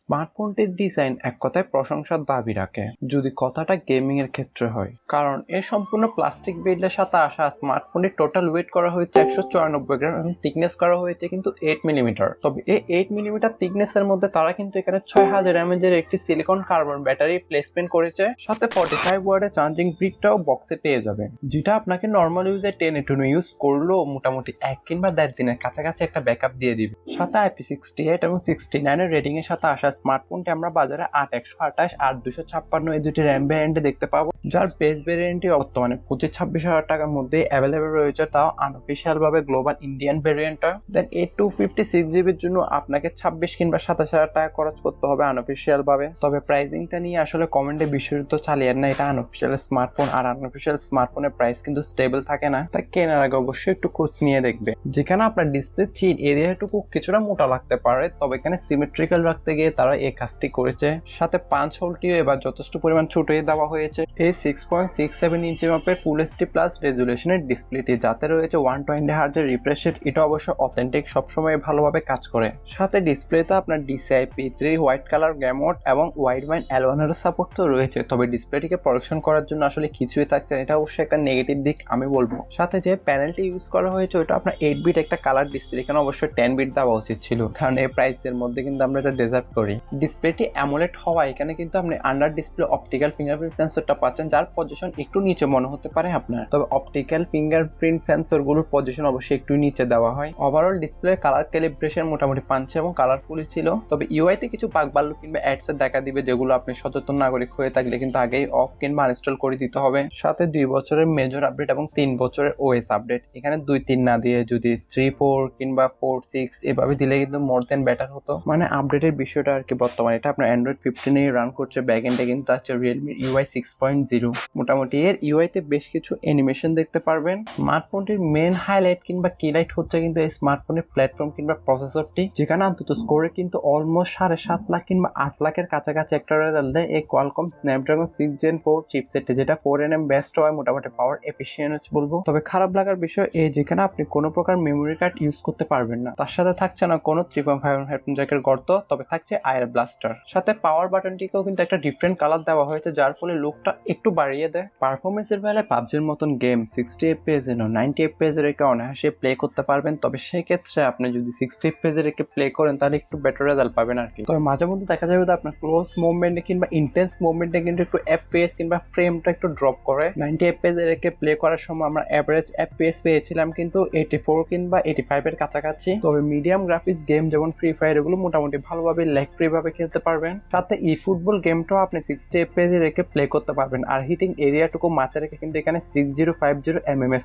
স্মার্টফোনটির design এক কথায় প্রশংসার দাবি রাখে যদি কথাটা গেমিং এর ক্ষেত্রে হয়, কারণ এর সম্পূর্ণ প্লাস্টিক বিল্ডের সাথে আসা স্মার্টফোনটির টোটাল ওয়েট করা হয়েছে 194 গ্রাম এবং থিকনেস করা হয়েছে কিন্তু 8 মিলিমিটার। তবে এই 8 মিলিমিটার থিকনেস এর মধ্যে তারা কিন্তু এখানে 6000 mAh এর একটি সিলিকন কার্বন ব্যাটারি প্লেসমেন্ট করেছে, সাথে 45 ওয়াটের চার্জিং ব্রিকটাও বক্সে পেয়ে যাবেন, যেটা আপনাকে নর্মাল ইউজে 10 ইউজ করলেও মোটামুটি 1 কিংবা 1.5 দিনের কাছাকাছি একটা ব্যাকআপ দিয়ে দিবে। সাথে IP68 এবং 69 এর রেটিং এর সাথে আসা স্মার্টফোনটি আমরা বাজারে 8128 8256 এই দুটি র্যাম ভ্যারিয়েন্টে দেখতে পাবো, যার বেস ভ্যারিয়েন্টটি বর্তমানে 25-26 হাজার টাকার মধ্যে অ্যাভেলেবেল রয়েছে, তাও আনঅফিসিয়াল ভাবে গ্লোবাল ইন্ডিয়ান ভ্যারিয়েন্টটা। দেন 256 GB এর জন্য আপনাকে 26 কিংবা 27 হাজার টাকা খরচ করতে হবে আনঅফিসিয়াল ভাবে। তবে প্রাইসিংটা নিয়ে আসলে কমেন্টে বিশ্বযুদ্ধ চালিয়ে না, এটা আনঅফিসিয়াল স্মার্টফোন, আর আনঅফিসিয়াল স্মার্টফোনের প্রাইস কিন্তু স্টেবল থাকে না, তাই কেনার আগে অবশ্যই একটু খোঁজ নিয়ে দেখবে। যেখানে আপনার ডিসপ্লে চিন এরিয়াটুকু কিছুটা মোটা লাগতে পারে, তবে এখানে সিমেট্রিক্যাল রাখতে গিয়ে তারা এই কাজটি করেছে। সাথে 5 হোলটিও এবার যথেষ্ট পরিমাণ ছোটই দেওয়া হয়েছে। এই 6.67 ইঞ্চি মাপের ফুল এইচডি প্লাস রেজুলেশনের ডিসপ্লেটি, যাতে রয়েছে 120 হার্জ এর রিফ্রেশ রেট, এটা অবশ্য অথেন্টিক, সবসময় ভালোভাবে কাজ করে। সাথে ডিসপ্লেতে আপনার DCI P3 white colour গ্যাম mode এবং ওয়াইড ব্যান্ড L1 এর সাপোর্ট তো রয়েছে, তবে ডিসপ্লেটিকে প্রোটেকশন করার জন্য আসলে কিছুই থাকছে না, এটা অবশ্যই একটা নেগেটিভ দিক আমি বলবো। সাথে যে প্যানেলটি ইউজ করা হয়েছে ওটা আপনার 8 বিট একটা কালার ডিসপ্লে, এখানে অবশ্যই 10 বিট দেওয়া উচিত ছিল, কারণ এই প্রাইসের মধ্যে কিন্তু আমরা এটা ডিজার্ভ করি। ডিসপ্লেটি অ্যামোলেড হওয়া, এখানে কিন্তু আপনি আন্ডার ডিসপ্লে অপটিক্যাল ফিঙ্গারপ্রিন্ট সেন্সরটা পাচ্ছেন, যার পজিশন একটু নিচে মনে হতে পারে আপনার, তবে অপটিক্যাল ফিঙ্গারপ্রিন্ট সেন্সরগুলোর পজিশন অবশ্যই একটু নিচে দেওয়া হয়। ওভারঅল ডিসপ্লে কালার ক্যালিব্রেশন মোটামুটি পাঞ্চে এবং কালারফুলই ছিল, তবে ইউআইতে কিছু বাগবাল্য কিংবা অ্যাডস এর দেখা দিবে, যেগুলো আপনি সচেতন নাগরিক হয়ে থাকলে কিন্তু আগেই অফ কিংবা আনইনস্টল করে দিতে হবে। সাথে 2 বছরের মেজর আপডেট এবং 3 বছরের ওএস আপডেট, এখানে 2-3 না দিয়ে যদি 3-4 কিংবা 4-6 এভাবে দিলে কিন্তু মোর দেন বেটার হতো। মানে আপডেটের বিষয়টা আর কি, বর্তমানে এটা আপনার অ্যান্ড্রয়েড 15 এ রান করছে, ব্যাক এন্ডে কিন্তু আছে রিয়েলমি UI 6.0। মোটামুটি এর ইউআইতে বেশ কিছু অ্যানিমেশন দেখতে পারবেন। স্মার্টফোনটির মেন হাইলাইট কিংবা কিলাইট হচ্ছে কিন্তু এই স্মার্টফোনের প্ল্যাটফর্ম কিংবা প্রসেসরটি, যেখানে অন্তত স্কোরে কিন্তু অলমোস্ট 7.5 লাখ কিংবা 8 লাখের কাছাকাছি একটা রেজাল্ট দেয় এই কোয়ালকম স্ন্যাপড্রাগন 6 Gen 4 চিপসেটে, যেটা 4nm বেস্ট হয়, মোটামুটি পাওয়ার এফিসিয়েন্ট বলবো। তবে খারাপ লাগার বিষয় এই, যেখানে আপনি কোনো প্রকার মেমোরি কার্ড ইউজ করতে পারবেন না, তার সাথে থাকছে না কোনো 3.5 হেডফোন জ্যাকের গর্ত, তবে থাকছে আয়ার ব্লাস্টার। সাথে পাওয়ার বাটনটিকেও কিন্তু একটা ডিফারেন্ট কালার দেওয়া হয়েছে, যার ফলে লুকটা একটু বাড়িয়ে দেয়। পারফরমেন্সের বেলায় পাবজির মতন গেম 60 FPS এর 90 FPS এর একে অনায়াসে প্লে করতে পারবেন, তবে সেই ক্ষেত্রে আপনি যদি 60 FPS এর একে প্লে করেন তাহলে একটু বেটার রেজাল্ট পাবেন আর কি। তবে মাঝে মধ্যে দেখা যাবে আপনার ক্লোজ মুভমেন্টে কিংবা ইন্টেন্স মুভমেন্টে কিন্তু একটু FPS কিংবা ফ্রেমটা একটু ড্রপ করে। 90 FPS এর একে প্লে করার সময় আমরা এভারেজ FPS পেয়েছিলাম কিন্তু 84 কিংবা 85 এর কাছাকাছি। তবে মিডিয়াম গ্রাফিক্স গেম যেমন ফ্রি ফায়ার এগুলো মোটামুটি ভালোভাবে ল্যাগ ফ্রি ভাবে খেলতে পারবেন। সাথে ফুটবল গেমটাও আপনি 60 FPS এর একে প্লে করতে পারবেন। আর হিটিং এরিয়াটুকু মাথায় রেখে কিন্তু এখানে 6050 mm²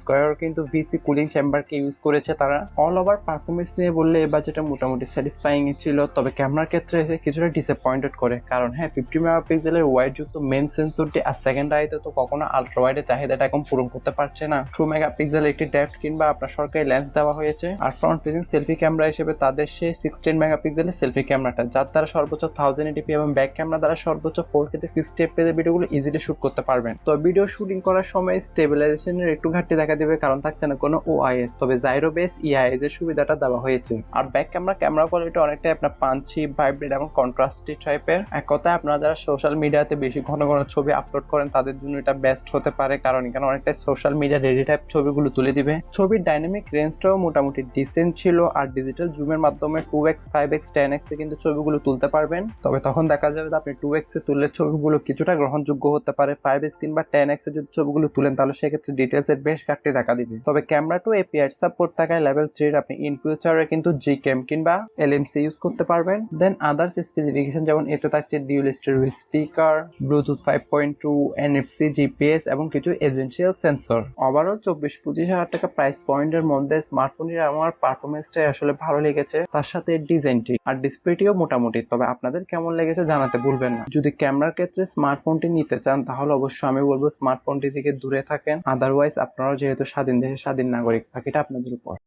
কিন্তু VC কুলিং চেম্বারকে ইউজ করেছে তারা। অল ওভার পারফরমেন্স নিয়ে বললে এই বাজেটটা মোটামুটি স্যাটিসফাইং ছিল, তবে ক্যামেরার ক্ষেত্রে কিছুটা ডিসঅ্যাপয়েন্টেড করে, কারণ হ্যাঁ 50 মেগাপিক্সেলের ওয়াইড যুক্ত মেন সেন্সরটি আর সেকেন্ড আইতে তো কখনো আলট্রা ওয়াইডের চাহিদাটা এখন পূরণ করতে পারছে না। 2 মেগাপিক্সেলের একটি ডেপথ কিংবা আপনার সরকারি লেন্স দেওয়া হয়েছে, আর ফ্রন্ট ফেসিং সেলফি ক্যামেরা হিসেবে তাদের সেই 16 মেগাপিক্সেলের সেলফি ক্যামেরাটা, যার দ্বারা সর্বোচ্চ 1080p এবং ব্যাক ক্যামেরা দ্বারা সর্বোচ্চ 4K 60 fps এর ভিডিওগুলো ইজিলি শুট করতে পারবেন। তো ভিডিও শুটিং করার সময় স্টেবিলাইজেশনের একটু ঘাটতি দেখা দিবে, কারণ থাকছে না কোনো OIS, তবে জাইরো বেস EIS এর সুবিধাটা দেওয়া হয়েছে। আর ব্যাক ক্যামেরা কোয়ালিটি অনেকটাই আপনার পাঞ্চি, ভাইব্রেট এবং কন্ট্রাস্টি টাইপের। এক কথায় আপনারা যারা সোশ্যাল মিডিয়াতে বেশি ঘন ঘন ছবি আপলোড করেন তাদের জন্য এটা বেস্ট হতে পারে, কারণ এখানে অনেকটাই সোশ্যাল মিডিয়া রেডি টাইপ ছবিগুলো তুলে দিবে। ছবির ডাইনামিক রেঞ্জটাও মোটামুটি ডিসেন্ট ছিল, আর ডিজিটাল জুমের মাধ্যমে 2x 5x 10x এ কিন্তু ছবিগুলো তুলতে পারবেন। তবে তখন দেখা যাবে যে আপনি 2x এ তুললে ছবিগুলো কিছুটা গ্রহণযোগ্য হতে পারে, 5x কিংবা 10x এ যদি ছবিগুলো তুলেন তাহলে সেক্ষেত্রে ডিটেলস এর বেশ ঘাটতি দেখা দিবে। তবে ক্যামেরা টু API সাপোর্ট থাকায় লেভেল 3 আপনি ইন ফিউচারে কিন্তু Gcam কিংবা LMC ইউজ করতে পারবেন। দেন আদার্স স্পেসিফিকেশন যেমন এতে থাকছে ডিউয়াল stereo speaker, Bluetooth 5.2, NFC, GPS এবং কিছু এসেনশিয়াল সেন্সর। ওভারঅল 24-25 হাজার টাকা প্রাইস পয়েন্টের মধ্যে স্মার্টফোনের আমার পারফরমেন্সটাই আসলে ভালো লেগেছে, তার সাথে ডিজাইনটি আর ডিসপ্লেটিও মোটামুটি। তবে আপনাদের কেমন লেগেছে জানাতে ভুলবেন না। যদি ক্যামেরার ক্ষেত্রে স্মার্টফোনটি নিতে চান তাহলে অবশ্যই আমি বলবো স্মার্টফোনটি থেকে দূরে থাকেন, আদারওয়াইজ আপনারাও যেহেতু স্বাধীন দেশের স্বাধীন নাগরিক, বাকিটা আপনাদের উপর।